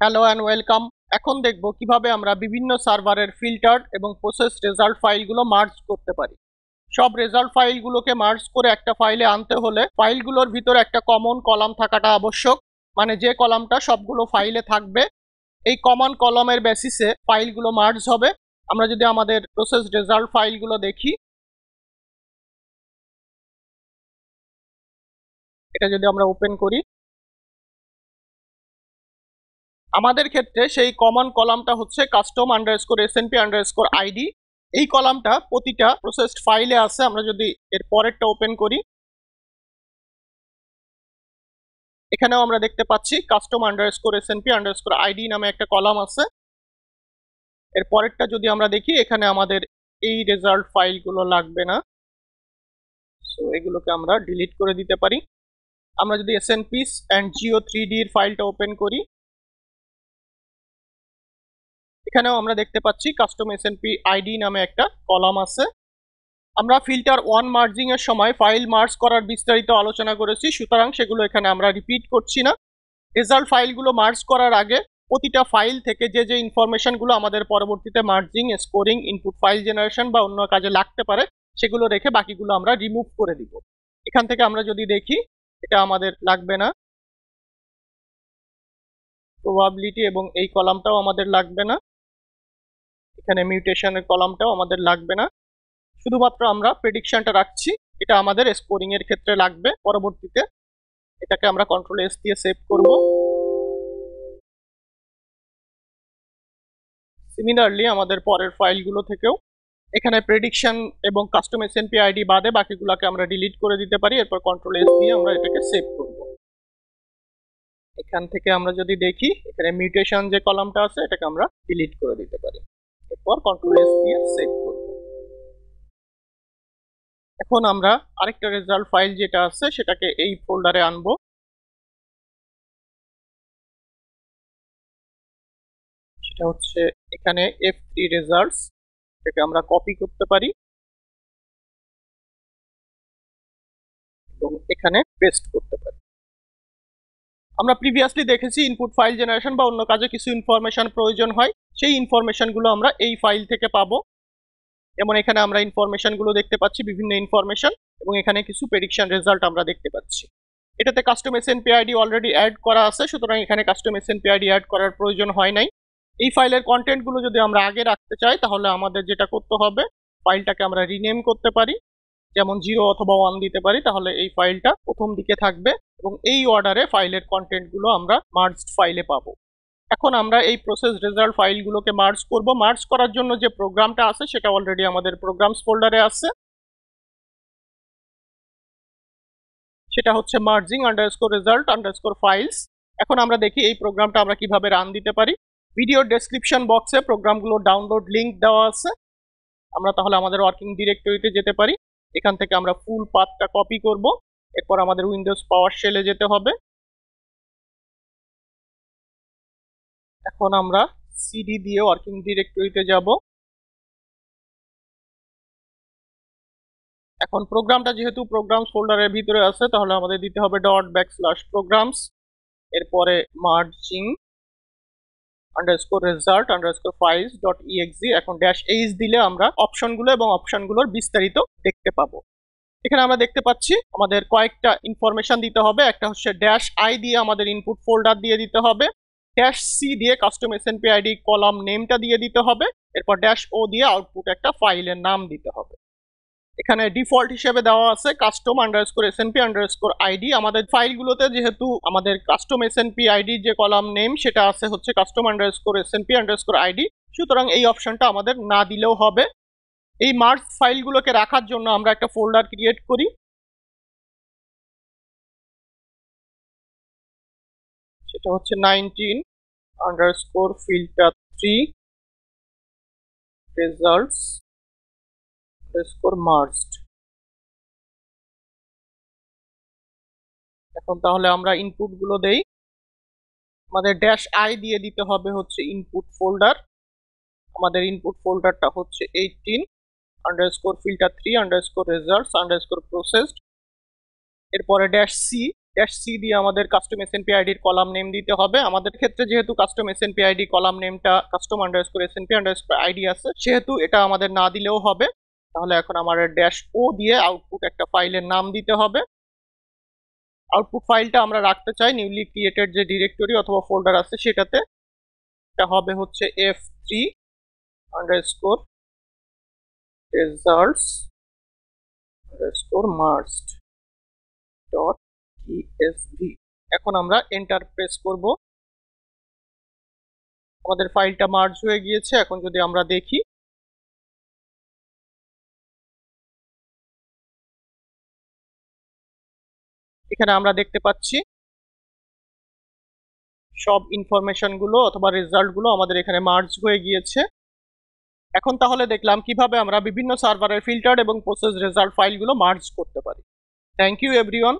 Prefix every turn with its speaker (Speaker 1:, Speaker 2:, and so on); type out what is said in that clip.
Speaker 1: Hello and welcome. এখন দেখব কিভাবে আমরা বিভিন্ন সার্ভারের ফিল্টার্ড এবং প্রসেস রেজাল্ট ফাইলগুলো মার্জ করতে পারি। সব রেজাল্ট ফাইলগুলোকে মার্জ করে একটা ফাইলে আনতে হলে ফাইলগুলোর ভিতরে একটা কমন কলাম থাকাটা আবশ্যক, মানে যে কলামটা সবগুলো ফাইলে থাকবে। এই কমন কলামের বেসিসে ফাইলগুলো মার্জ হবে। আমরা যদি আমাদের প্রসেস রেজাল্ট ফাইলগুলো দেখি, এটা যদি আমরা ওপেন করি, আমাদের ক্ষেত্রে সেই কমন কলামটা হচ্ছে custom underscore S&P underscore ID. এই কলামটা প্রতিটা প্রসেসড ফাইলে আছে। আমরা যদি এর পরেরটা ওপেন করি, এখানেও আমরা দেখতে পাচ্ছি custom underscore S&P underscore ID নামে একটা কলাম আছে। এর পরেরটা যদি আমরা দেখি, এখানে আমাদের এই রেজাল্ট ফাইলগুলো লাগবে না, সো এগুলোকে আমরা ডিলিট করে দিতে পারি। আমরা যদি এসএনপিস অ্যান্ড জিও3ডি এর ফাইলটা ওপেন করি, এখানেও আমরা দেখতে পাচ্ছি কাস্টম এসএনপি আইডি নামে একটা কলাম আছে। আমরা ফিল্টার 1 মার্জিং এর সময় ফাইল মার্জ করার বিস্তারিত আলোচনা করেছি, সুতরাং সেগুলো এখানে আমরা রিপিট করছি না। রেজাল্ট ফাইলগুলো মার্জ করার আগে প্রতিটা ফাইল থেকে যে যে ইনফরমেশনগুলো আমাদের পরবর্তীতে merging, scoring, input file generation বা অন্য কাজে লাগতে পারে সেগুলো রেখে বাকিগুলো আমরা রিমুভ করে দিব। এখান থেকে আমরা যদি দেখি, এটা আমাদের লাগবে না। প্রবাবিলিটি এবং এই কলামটাও আমাদের লাগবে না। এখানে মিউটেশনের কলামটাও আমাদের লাগবে না। শুধুমাত্র আমরা প্রেডিকশনটা রাখছি, এটা আমাদের স্কোরিং এর ক্ষেত্রে লাগবে পরবর্তীতে। এটাকে আমরা কন্ট্রোল এস দিয়ে সেভ করব। সিমিলারলি আমাদের পরের ফাইলগুলো থেকেও এখানে প্রেডিকশন এবং কাস্টম এসএনপি আইডি বাদে বাকিগুলোকে আমরা ডিলিট করে দিতে পারি। এরপর কন্ট্রোল এস দিয়ে আমরা এটাকে সেভ করব। এখান থেকে আমরা যদি দেখি, এখানে মিউটেশন যে কলামটা আছে এটাকে আমরা ডিলিট করে দিতে পারি। এরপর কন্ট্রোল এস দিয়ে সেভ করব। এখন আমরা আরেকটা রেজাল্ট ফাইল যেটা আছে সেটাকে এই ফোল্ডারে আনবো। সেটা হচ্ছে এখানে F3 রেজাল্টস, এটাকে আমরা কপি করতে পারি এবং এখানে পেস্ট করতে পারি। আমরা প্রিভিয়াসলি দেখেছি ইনপুট ফাইল জেনারেশন বা অন্য কাজে কিছু ইনফরমেশন প্রয়োজন হয়, সেই ইনফরমেশনগুলো আমরা এই ফাইল থেকে পাবো। যেমন এখানে আমরা ইনফরমেশনগুলো দেখতে পাচ্ছি, বিভিন্ন ইনফরমেশন, এবং এখানে কিছু প্রেডিকশন রেজাল্ট আমরা দেখতে পাচ্ছি। এটাতে custom SNP ID already add করা আছে, সুতরাং এখানে কাস্টম এসএনপি আইডি অ্যাড করার প্রয়োজন হয় নাই। এই ফাইলের কন্টেন্টগুলো যদি আমরা আগে রাখতে চাই তাহলে আমাদের যেটা করতে হবে, ফাইলটাকে আমরা রিনেম করতে পারি, যেমন 0 অথবা 1 দিতে পারি, তাহলে এই ফাইলটা প্রথম দিকে থাকবে এবং এই অর্ডারে ফাইলের কন্টেন্টগুলো আমরা মার্জড ফাইলে পাবো। এখন আমরা এই প্রসেস রেজাল্ট ফাইলগুলোকে মার্জ করব। মার্জ করার জন্য যে প্রোগ্রামটা আছে সেটা অলরেডি আমাদের প্রোগ্রামস ফোল্ডারে আছে। সেটা হচ্ছে merging underscore result underscore files. এখন আমরা দেখি এই প্রোগ্রামটা আমরা কিভাবে রান দিতে পারি। ভিডিও ডেসক্রিপশন বক্সে প্রোগ্রামগুলো ডাউনলোড লিংক দেওয়া আছে। আমরা তাহলে আমাদের ওয়ার্কিং ডিরেক্টরিতে যেতে পারি। এখান থেকে আমরা ফুল পাথটা কপি করব। এরপর আমাদের উইন্ডোজ পাওয়ার শেলে যেতে হবে। এখন আমরা সিডি দিয়ে ওয়ার্কিং ডিরেক্টরিতে যাব। এখন প্রোগ্রামটা যেহেতু প্রোগ্রামস ফোল্ডারের ভিতরে আছে, তাহলে আমাদের দিতে হবে ./programs। এরপরে merging underscore result underscore files .exe। এখন -h দিলে আমরা অপশনগুলো এবং অপশনগুলোর বিস্তারিত দেখতে পাবো। এখানে আমরা দেখতে পাচ্ছি আমাদের কয়েকটা ইনফরমেশন দিতে হবে। একটা হচ্ছে -i দিয়ে আমাদের ইনপুট ফোল্ডার দিয়ে দিতে হবে, -c দিয়ে কাস্টম এসএনপি আইডি কলাম নেমটা দিয়ে দিতে হবে, এরপর -o দিয়ে আউটপুট একটা ফাইলের নাম দিতে হবে। এখানে ডিফল্ট হিসেবে দেওয়া আছে custom underscore S&P underscore ID. আমাদের ফাইলগুলোতে যেহেতু আমাদের কাস্টম এসএনপি আইডি যে কলাম নেম সেটা আছে হচ্ছে custom underscore S&P underscore ID, সুতরাং এই অপশনটা আমাদের না দিলেও হবে। এই মার্জ ফাইলগুলোকে রাখার জন্য আমরা একটা ফোল্ডার ক্রিয়েট করি। সেটা হচ্ছে 19_filter3 results _merged। এখন তাহলে আমরা ইনপুট গুলো দেই। আমাদের -i দিয়ে দিতে হবে হচ্ছে ইনপুট ফোল্ডার। আমাদের ইনপুট ফোল্ডারটা হচ্ছে 18_filter3 _results_processed। এরপরে -c -c দিয়ে আমাদের কাস্টম এসএনপি আইডির কলাম নেম দিতে হবে। আমাদের ক্ষেত্রে যেহেতু কাস্টম এসএনপি আইডি কলাম নেমটা custom underscore S&P underscore ID আছে, সেহেতু এটা আমাদের না দিলেও হবে। তাহলে এখন আমাদের -o দিয়ে আউটপুট একটা ফাইলের নাম দিতে হবে। আউটপুট ফাইলটা আমরা রাখতে চাই নিউলি ক্রিয়েটেড যে ডিরেক্টরি অথবা ফোল্ডার আছে সেটাতে। এটা হবে হচ্ছে f3 underscore results underscore merged dot esv। এখন আমরা এন্টার প্রেস করব। আমাদের ফাইলটা মার্জ হয়ে গিয়েছে। এখন যদি আমরা দেখি, এখানে আমরা দেখতে পাচ্ছি সব ইনফরমেশন গুলো অথবা রেজাল্ট গুলো আমাদের এখানে মার্জ হয়ে গিয়েছে। এখন তাহলে দেখলাম কিভাবে আমরা বিভিন্ন সার্ভারের ফিল্টার্ড এবং প্রসেস রেজাল্ট ফাইলগুলো মার্জ করতে পারি। Thank you everyone.